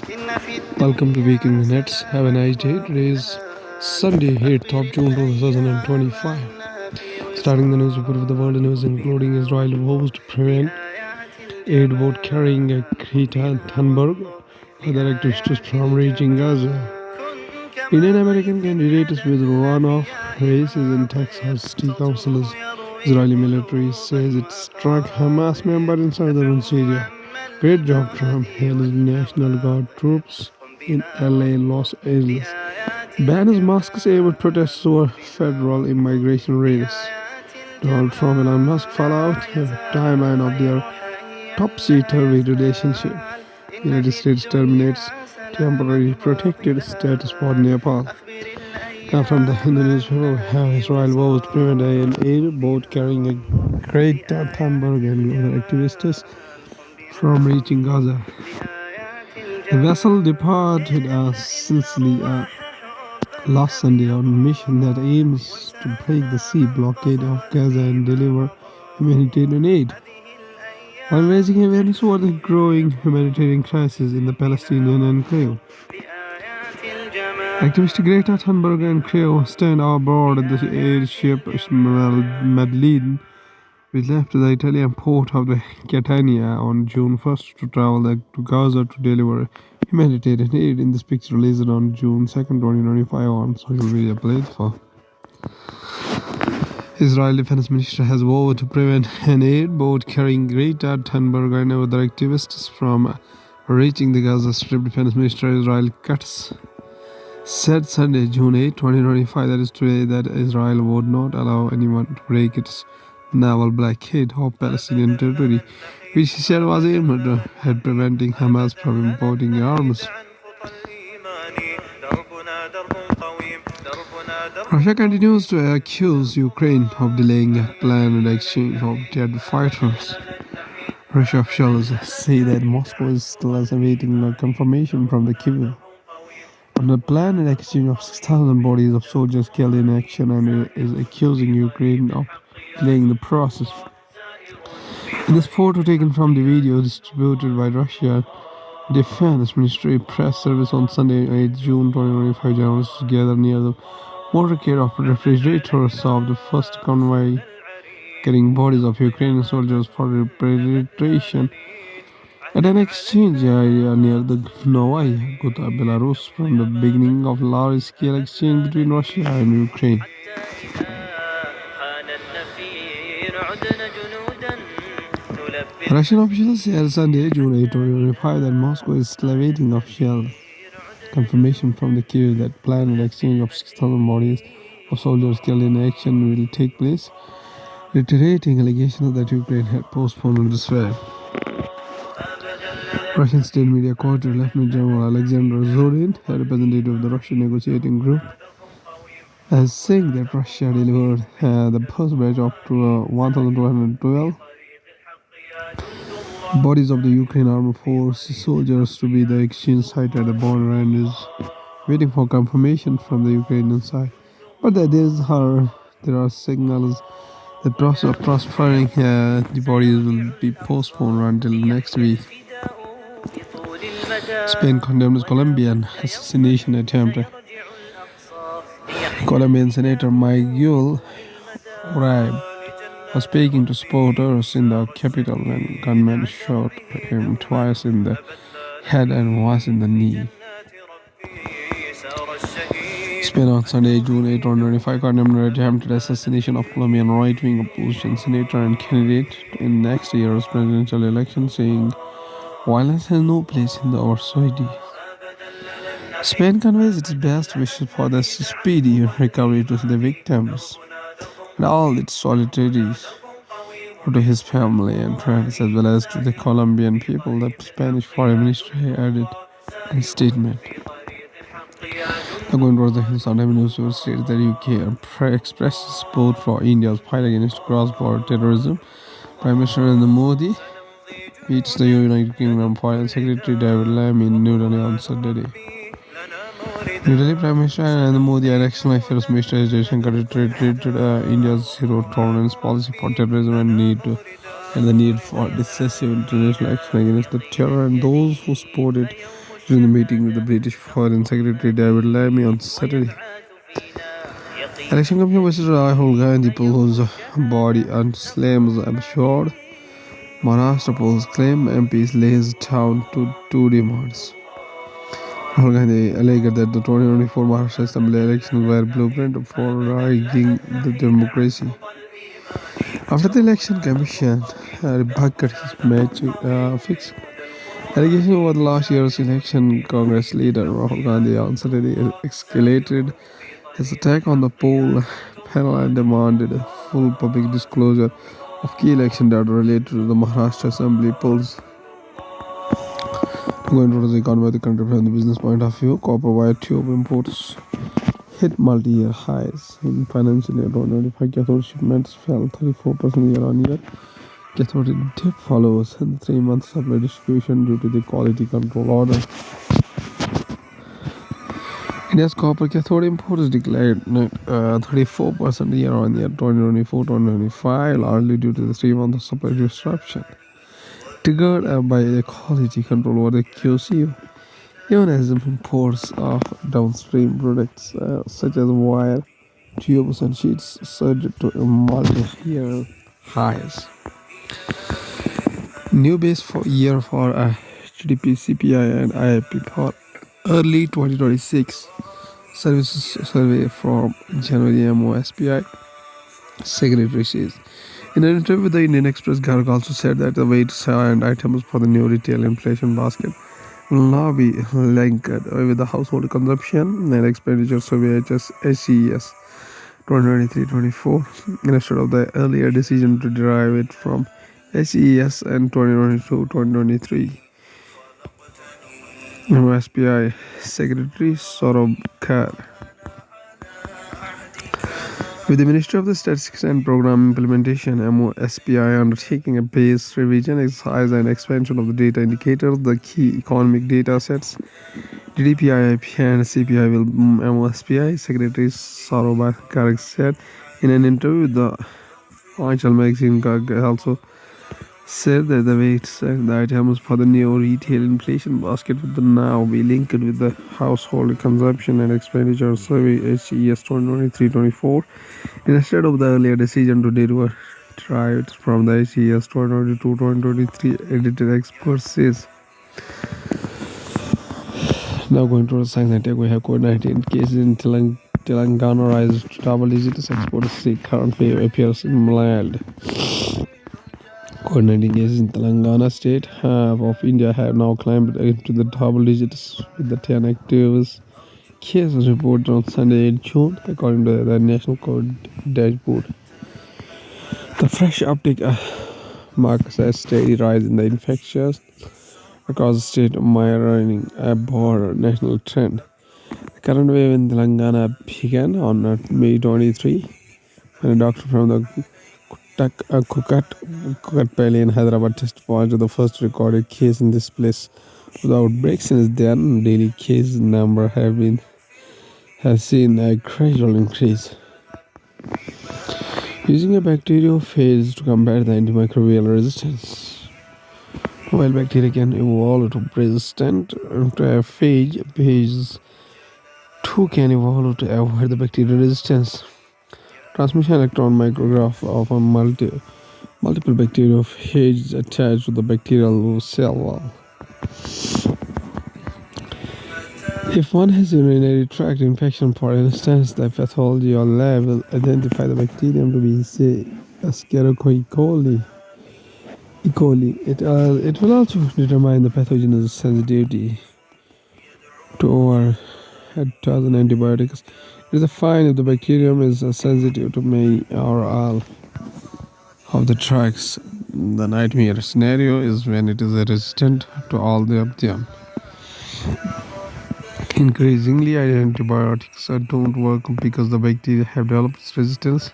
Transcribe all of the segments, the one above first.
Welcome to Week in Minutes. Have a nice day. Today is Sunday, 8th of June 2025. Starting the news report with the world news, including Israel vows to prevent aid boat carrying a Greta Thunberg, other activists from reaching Gaza. Indian American candidates with runoff races in Texas City Council. Israeli military says it struck Hamas member in southern Syria. Great job, Trump hails National Guard troops in LA, Los Angeles. Bans mosques amid protests over federal immigration raids. Donald Trump and Elon Musk fallout have a timeline of their topsy-turvy relationship. United States terminates temporary protected status for Nepal. Now from the Hindu newspaper, we have Israel vows to prevent an aid boat carrying a Greta Thunberg and other activists from reaching Gaza. The vessel departed Sicily last Sunday on a mission that aims to break the sea blockade of Gaza and deliver humanitarian aid, while raising awareness over the growing humanitarian crisis in the Palestinian enclave. Activist Greta Thunberg and crew stand aboard the airship Madeleine, which left the Italian port of the Catania on June 1st to travel to Gaza to deliver humanitarian aid. In this picture released on June 2nd, 2025 on social media platform. Israel Defense Minister has vowed to prevent an aid boat carrying Greta Thunberg and other activists from reaching the Gaza Strip. Defense Minister Israel Katz said Sunday, June 8, 2025, that is today, that Israel would not allow anyone to break its naval blockade of Palestinian territory, which he said was aimed at preventing Hamas from importing arms. Russia continues to accuse Ukraine of delaying a planned exchange of dead fighters. Russia officials say that Moscow is still awaiting a confirmation from the Kyiv on the planned exchange of 6,000 bodies of soldiers killed in action and is accusing Ukraine of delaying the process. In this photo taken from the video distributed by Russia Defense Ministry press service on Sunday, 8 June 2025, journalists gathered near the motorcade of refrigerators of the first convoy carrying bodies of Ukrainian soldiers for repatriation at an exchange area near the Novaya Gota, Belarus, from the beginning of large-scale exchange between Russia and Ukraine. Russian officials said Sunday, June 8, 2025, that Moscow is still awaiting official confirmation from the Kyiv that planned exchange of 6,000 bodies of soldiers killed in action will take place, reiterating allegations that Ukraine had postponed this fair. Russian state media quoted Lieutenant General Alexander Zorin, a representative of the Russian negotiating group, as saying that Russia delivered the first batch of 1,212 bodies of the Ukraine armed forces soldiers to be the exchange site at the border and is waiting for confirmation from the Ukrainian side. But there are signals the process of transferring the bodies will be postponed until next week. Spain condemns Colombian assassination attempt. Colombian Senator Miguel Uribe was speaking to supporters in the capital when gunmen shot him twice in the head and once in the knee. Spain on Sunday, June 8, 2025, condemned the attempted assassination of Colombian right-wing opposition senator and candidate in next year's presidential election, saying violence has no place in our society. Spain conveys its best wishes for the speedy recovery to the victims and all its solidarity to his family and friends, as well as to the Colombian people, the Spanish Foreign Ministry added in a statement. Going towards the Sunday news stated that UK expresses support for India's fight against cross-border terrorism. Prime Minister Narendra Modi meets the United Kingdom Foreign Secretary David Lamb in New Delhi on Saturday. New Delhi Prime Minister Narendra Modi and External Affairs Minister S. Jaishankar reiterated India's zero-tolerance policy for terrorism and the need for decisive international action against the terror and those who support it, during the meeting with the British Foreign Secretary David Lammy on Saturday. Election Commission Vice Rahul Gandhi polls body on slams absurd. Maharashtra polls claim MPs lays down to two demands. Rahul Gandhi alleged that the 2024 Maharashtra Assembly elections were a blueprint for rigging the democracy. After the election commission rebucked his match fix allegation over the last year's election, Congress leader Rahul Gandhi on Saturday escalated his attack on the poll panel and demanded a full public disclosure of key election data related to the Maharashtra Assembly polls. Going to the economy of the country from the business point of view, copper wire tube imports hit multi-year highs. In financial year 2025, cathode shipments fell 34% year-on-year. Cathode dip follows in the 3-month supply distribution due to the quality control order. India's copper cathode imports declined 34% year-on-year 2024-2025, largely due to the 3-month supply disruption triggered by the quality control order QCO. Even as imports of downstream products such as wire, tubes, and sheets surged to multi-year highs. New base for year for GDP, CPI, and IIP for early 2026. Services survey from January MOSPI secretary says. In an interview with the Indian Express, Garg also said that the weights and items for the new retail inflation basket will now be linked with the household consumption and expenditure survey HCES 2023-24 instead of the earlier decision to derive it from HCES and 2022-2023. MOSPI Secretary Saurabh Kar. With the Ministry of the Statistics and Program Implementation MOSPI undertaking a base revision exercise and expansion of the data indicators, the key economic data sets, GDP, IIP, and CPI will MOSPI Secretary Saurabh Garg said in an interview with the Anchal magazine. Garg also said that the weights and the items for the new retail inflation basket would now be linked with the household consumption and expenditure survey HCES 2023-24 instead of the earlier decision to derive it from the HCES 2022-2023, edited expert says. Now going to the science and tech, we have COVID-19 cases in Telangana rise to double digits. Experts say current wave appears mild. COVID-19 cases in Telangana state of India have now climbed into the double digits with the 10 active cases reported on Sunday 8 June according to the National COVID dashboard. The fresh uptick marks a steady rise in the infections across the state, mirroring a broader national trend. The current wave in Telangana began on May 23 when a doctor from the Kukatpally in Hyderabad tested positive, the first recorded case in this place of the outbreak. Since then, daily case number has seen a gradual increase. Using a bacteriophage to combat the antimicrobial resistance. While bacteria can evolve to resistant to a phage too can evolve to avoid the bacterial resistance. Transmission electron micrograph of a multiple bacteriophages attached to the bacterial cell wall. If one has urinary tract infection, for instance, the pathology or lab will identify the bacterium to be, say, Escherichia coli. It will also determine the pathogen's sensitivity to over a dozen antibiotics. It is fine if the bacterium is sensitive to many or all of the drugs. The nightmare scenario is when it is resistant to all of them. Increasingly, antibiotics don't work because the bacteria have developed resistance.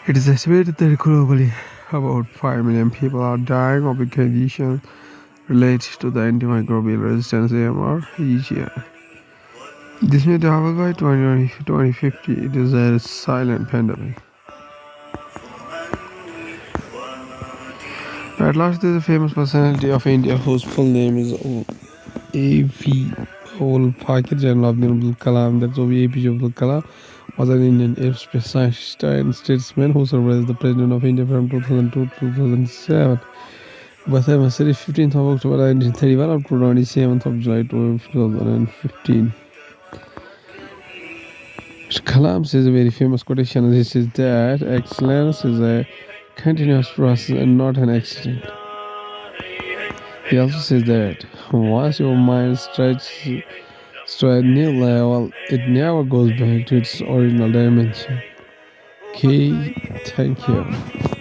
It is estimated that globally about 5 million people are dying of a condition related to the antimicrobial resistance AMR each year. This may double by 2050. It is a silent pandemic. At last, there is a famous personality of India whose full name is A.V. Whole Pakir General Abdul Kalam, that's APJ Abdul Kalam, was an Indian aerospace scientist and statesman who served as the President of India from 2002 to 2007. Birth anniversary 15th of October 1931 up to 27th of July 2015. Kalam says a very famous quotation. He says that excellence is a continuous process and not an accident. He also says that once your mind stretches to a new level, it never goes back to its original dimension. Okay, thank you.